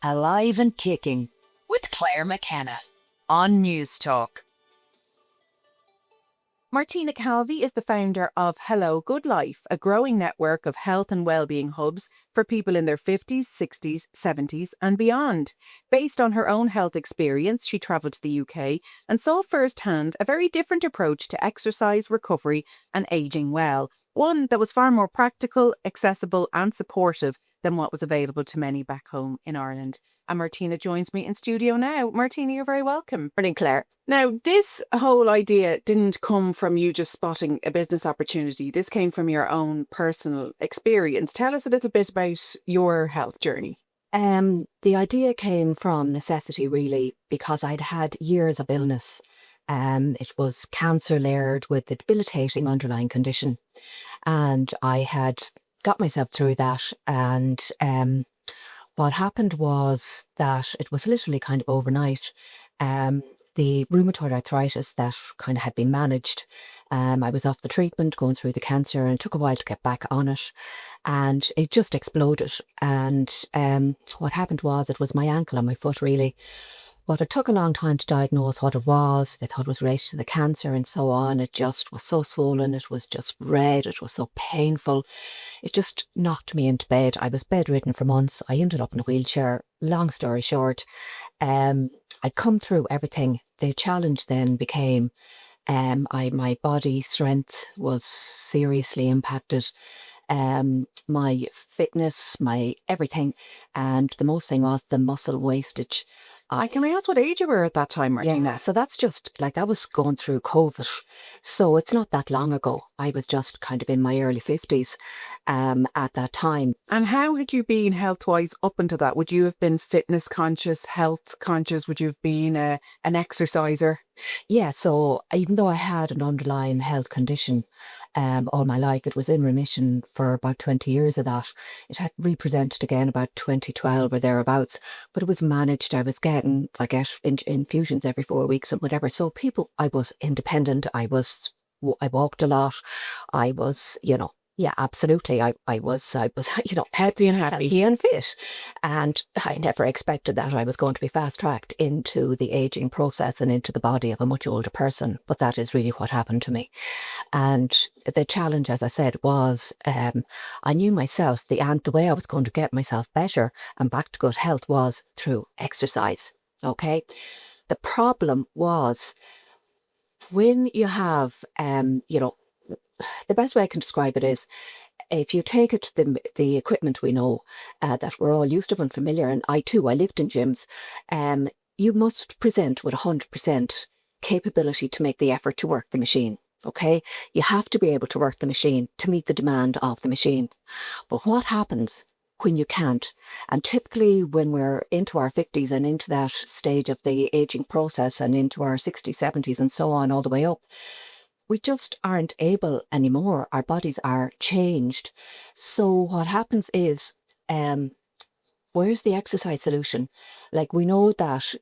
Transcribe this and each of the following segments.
Alive and Kicking with Clare McKenna on Newstalk. Martina Calvey is the founder of Hello GoodLife, a growing network of health and wellbeing hubs for people in their 50s, 60s, 70s and beyond. Based on her own health experience, she travelled to the UK and saw firsthand a very different approach to exercise, recovery and ageing well. One that was far more practical, accessible and supportive than what was available to many back home in Ireland. And Martina joins me in studio now. Martina, you're very welcome. Morning, Clare. Now, this whole idea didn't come from you just spotting a business opportunity. This came from your own personal experience. Tell us a little bit about your health journey. The idea came from necessity, really, because I'd had years of illness. It was cancer layered with a debilitating underlying condition. And I had got myself through that. And what happened was that it was literally kind of overnight. The rheumatoid arthritis that kind of had been managed. I was off the treatment, going through the cancer, and it took a while to get back on it. And it just exploded. And what happened was it was my ankle and my foot, really. But it took a long time to diagnose what it was. I thought it was related to the cancer and so on. It just was so swollen. It was just red. It was so painful. It just knocked me into bed. I was bedridden for months. I ended up in a wheelchair. Long story short, I'd come through everything. The challenge then became my body strength was seriously impacted. My fitness, my everything. And the most thing was the muscle wastage. Can I ask what age you were at that time, Martina? Yeah, so that's just like that was going through COVID. So it's not that long ago. I was just kind of in my early 50s at that time. And how had you been health-wise up until that? Would you have been fitness conscious, health conscious? Would you have been an exerciser? Yeah, so even though I had an underlying health condition all my life, it was in remission for about 20 years of that. It had represented again about 2012 or thereabouts, but it was managed. I get infusions every 4 weeks and whatever. So I was independent. I walked a lot. I was, yeah, absolutely. I was, Healthy and happy. healthy and fit. And I never expected that I was going to be fast-tracked into the aging process and into the body of a much older person. But that is really what happened to me. And the challenge, as I said, was I knew myself, the way I was going to get myself better and back to good health was through exercise. Okay. The problem was when you have, the best way I can describe it is if you take it to the equipment we know that we're all used to and familiar, and I lived in gyms, you must present with 100% capability to make the effort to work the machine. Okay, you have to be able to work the machine to meet the demand of the machine. But what happens when you can't? And typically when we're into our 50s and into that stage of the aging process and into our 60s, 70s and so on all the way up, we just aren't able anymore. Our bodies are changed. So what happens is, where's the exercise solution? Like we know that,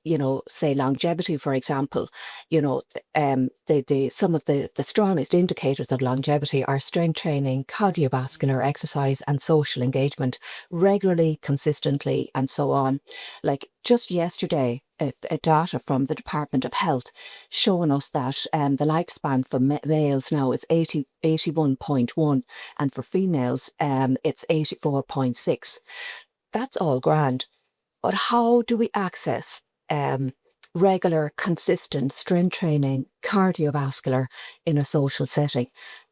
say longevity, for example, some of the strongest indicators of longevity are strength training, cardiovascular exercise and social engagement regularly, consistently and so on. Like just yesterday, a data from the Department of Health showing us that the lifespan for males now is 81.1 and for females it's 84.6. That's all grand. But how do we access regular, consistent strength training, cardiovascular in a social setting?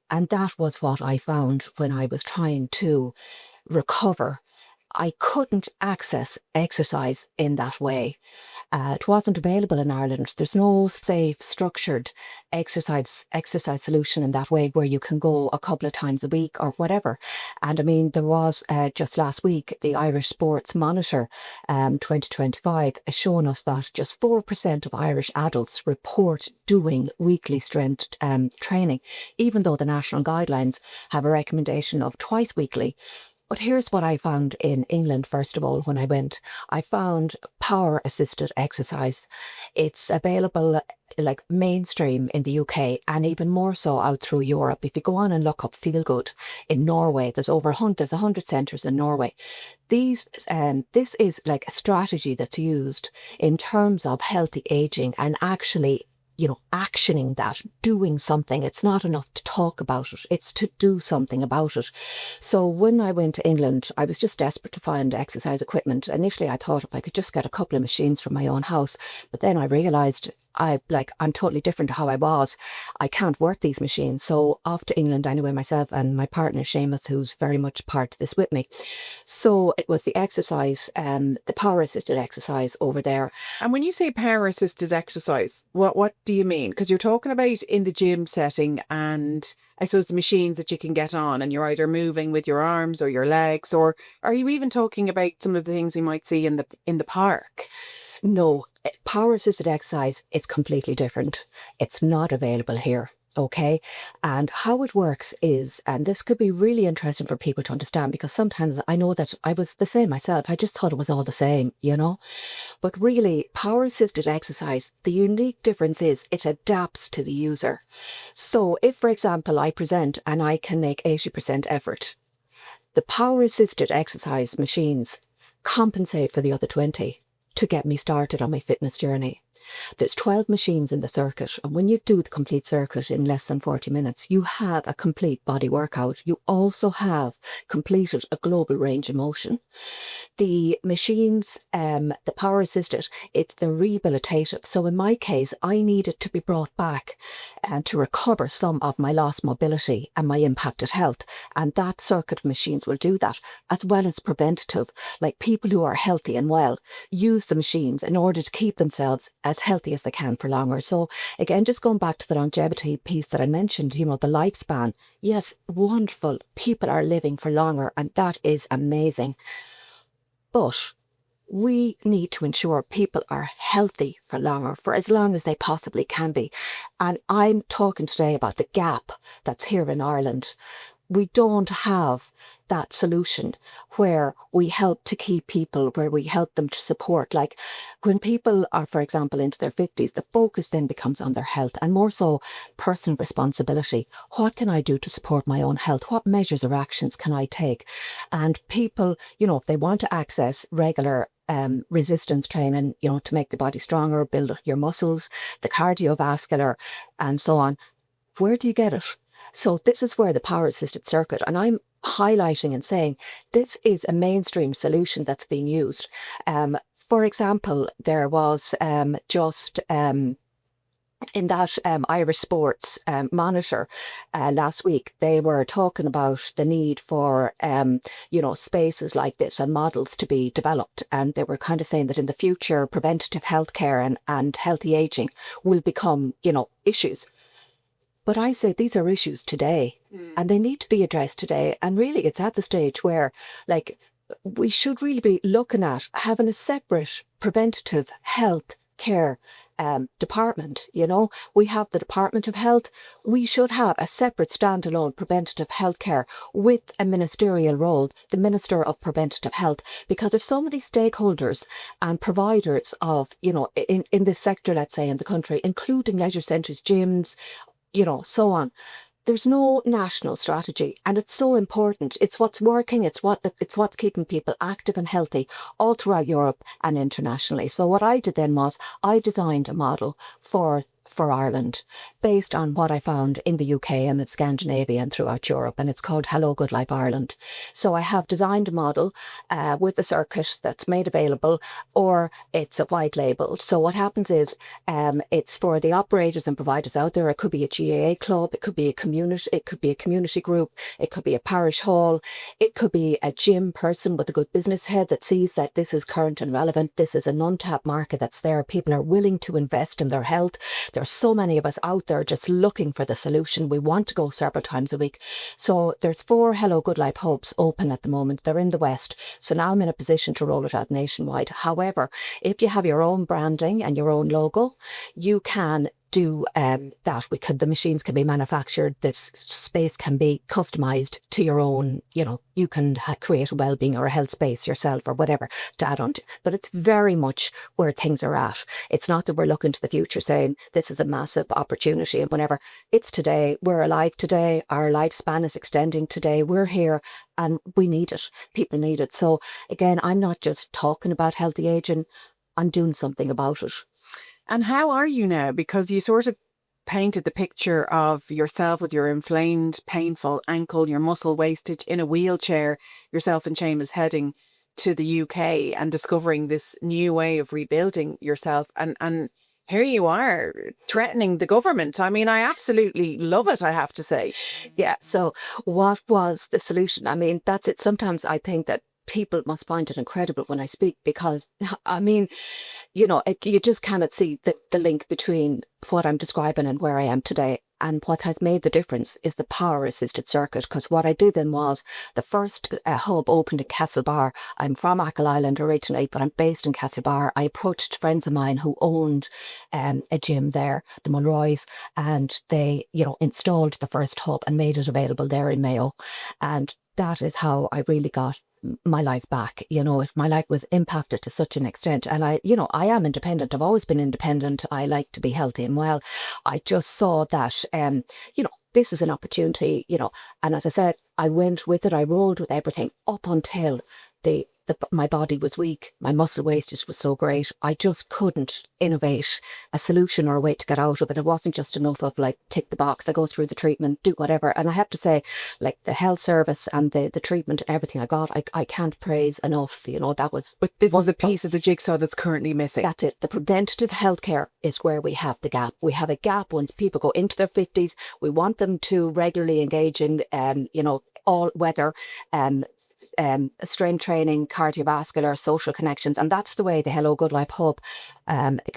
And that was what I found when I was trying to recover. I couldn't access exercise in that way. It wasn't available in Ireland. There's no safe, structured exercise solution in that way where you can go a couple of times a week or whatever. And I mean, there was just last week, the Irish Sports Monitor 2025 has shown us that just 4% of Irish adults report doing weekly strength training, even though the national guidelines have a recommendation of twice weekly. But here's what I found in England, first of all, when I went. I found power assisted exercise. It's available like mainstream in the UK and even more so out through Europe. If you go on and look up Feel Good in Norway, there's 100 centres in Norway. This is like a strategy that's used in terms of healthy aging and actually, actioning that, doing something. It's not enough to talk about it, it's to do something about it. So when I went to England, I was just desperate to find exercise equipment. Initially, I thought if I could just get a couple of machines from my own house, but then I realised I'm totally different to how I was. I can't work these machines. So off to England anyway, myself and my partner Seamus, who's very much part of this with me. So it was the exercise, the power assisted exercise over there. And when you say power assisted exercise, what do you mean? Because you're talking about in the gym setting and I suppose the machines that you can get on and you're either moving with your arms or your legs, or are you even talking about some of the things we might see in the park? No, power assisted exercise is completely different. It's not available here. Okay. And how it works is, and this could be really interesting for people to understand, because sometimes I know that I was the same myself. I just thought it was all the same, But really, power assisted exercise, the unique difference is it adapts to the user. So if, for example, I present and I can make 80% effort, the power assisted exercise machines compensate for the other 20 to get me started on my fitness journey. There's 12 machines in the circuit, and when you do the complete circuit in less than 40 minutes, you have a complete body workout. You also have completed a global range of motion. The machines, the power assisted, it's the rehabilitative. So in my case, I needed to be brought back and to recover some of my lost mobility and my impacted health. And that circuit of machines will do that, as well as preventative. Like people who are healthy and well use the machines in order to keep themselves as healthy as they can for longer. So again, just going back to the longevity piece that I mentioned, the lifespan. Yes, wonderful. People are living for longer, and that is amazing. But we need to ensure people are healthy for longer, for as long as they possibly can be. And I'm talking today about the gap that's here in Ireland. We don't have that solution where we help to keep people, where we help them to support. Like when people are, for example, into their 50s, the focus then becomes on their health and more so personal responsibility. What can I do to support my own health? What measures or actions can I take? And people, if they want to access regular resistance training, to make the body stronger, build your muscles, the cardiovascular, and so on, where do you get it? So this is where the power assisted circuit, and I'm highlighting and saying this is a mainstream solution that's being used. For example, there was just in that Irish Sports Monitor last week, they were talking about the need for, spaces like this and models to be developed. And they were kind of saying that in the future, preventative healthcare and healthy aging will become, issues. But I say these are issues today and they need to be addressed today. And really, it's at the stage where, we should really be looking at having a separate preventative health care department. We have the Department of Health. We should have a separate standalone preventative health care with a ministerial role, the Minister of Preventative Health, because if so many stakeholders and providers of, in this sector, let's say in the country, including leisure centres, gyms, so on. There's no national strategy, and it's so important. It's what's working. It's what's keeping people active and healthy all throughout Europe and internationally. So what I did then was I designed a model for Ireland based on what I found in the UK and in Scandinavia and throughout Europe, and it's called Hello GoodLife Ireland. So I have designed a model with a circuit that's made available, or it's a white labelled. So what happens is it's for the operators and providers out there. It could be a GAA club, it could be a community group, it could be a parish hall, it could be a gym person with a good business head that sees that this is current and relevant. This is an untapped market that's there. People are willing to invest in their health. There's so many of us out there just looking for the solution. We want to go several times a week. So there's 4 Hello GoodLife Hubs open at the moment. They're in the West. So now I'm in a position to roll it out nationwide. However, if you have your own branding and your own logo, you can do that. The machines can be manufactured. This space can be customized to your own. You can create a wellbeing or a health space yourself or whatever to add on to. But it's very much where things are at. It's not that we're looking to the future saying this is a massive opportunity and whatever. It's today. We're alive today. Our lifespan is extending today. We're here and we need it. People need it. So again, I'm not just talking about healthy aging. I'm doing something about it. And how are you now? Because you sort of painted the picture of yourself with your inflamed, painful ankle, your muscle wastage in a wheelchair, yourself and Seamus heading to the UK and discovering this new way of rebuilding yourself. And here you are threatening the government. I mean, I absolutely love it, I have to say. Yeah. So what was the solution? I mean, that's it. Sometimes I think that people must find it incredible when I speak because, I mean, you just cannot see the link between what I'm describing and where I am today. And what has made the difference is the power assisted circuit. Because what I did then was the first hub opened in Castlebar. I'm from Achill Island originally, but I'm based in Castlebar. I approached friends of mine who owned a gym there, the Mulroys, and they, installed the first hub and made it available there in Mayo. And that is how I really got my life back. My life was impacted to such an extent, and I am independent. I've always been independent. I like to be healthy and well. I just saw that this is an opportunity, and as I said, I went with it. I rolled with everything up until my body was weak. My muscle wastage was so great. I just couldn't innovate a solution or a way to get out of it. It wasn't just enough of like, tick the box, I go through the treatment, do whatever. And I have to say, like the health service and the treatment and everything I got, I can't praise enough. That was... But this was a piece of the jigsaw that's currently missing. That's it. The preventative healthcare is where we have the gap. We have a gap once people go into their 50s. We want them to regularly engage in, all weather, strength training, cardiovascular, social connections. And that's the way the Hello GoodLife Hub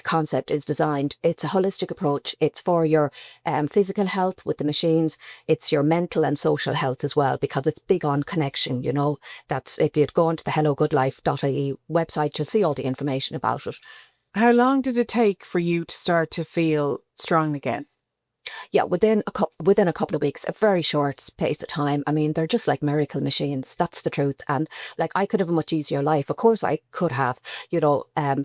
concept is designed. It's a holistic approach. It's for your physical health with the machines. It's your mental and social health as well, because it's big on connection. That's, if you'd go onto the hellogoodlife.ie website, you'll see all the information about it. How long did it take for you to start to feel strong again? Yeah, within a couple of weeks, a very short space of time. I mean, they're just like miracle machines. That's the truth. And like, I could have a much easier life. Of course I could have,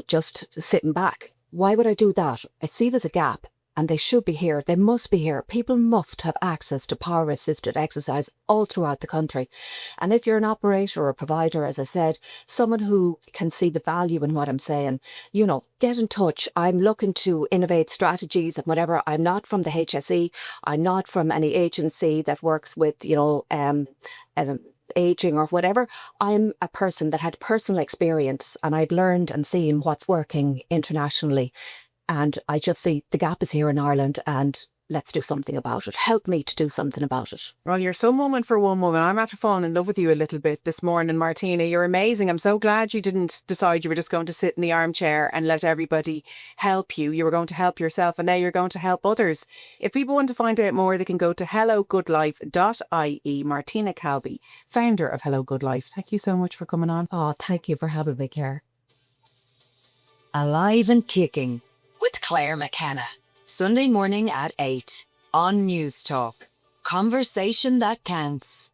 just sitting back. Why would I do that? I see there's a gap and they should be here. They must be here. People must have access to power assisted exercise all throughout the country. And if you're an operator or a provider, as I said, someone who can see the value in what I'm saying, get in touch. I'm looking to innovate strategies and whatever. I'm not from the HSE. I'm not from any agency that works with, aging or whatever. I'm a person that had personal experience and I've learned and seen what's working internationally. And I just see the gap is here in Ireland and let's do something about it. Help me to do something about it. Well, you're some woman for one woman. I'm after falling in love with you a little bit this morning, Martina. You're amazing. I'm so glad you didn't decide you were just going to sit in the armchair and let everybody help you. You were going to help yourself and now you're going to help others. If people want to find out more, they can go to hellogoodlife.ie. Martina Calvey, founder of Hello GoodLife. Thank you so much for coming on. Oh, thank you for having me, Claire. Alive and Kicking with Clare McKenna. Sunday morning at 8 on Newstalk. Conversation that counts.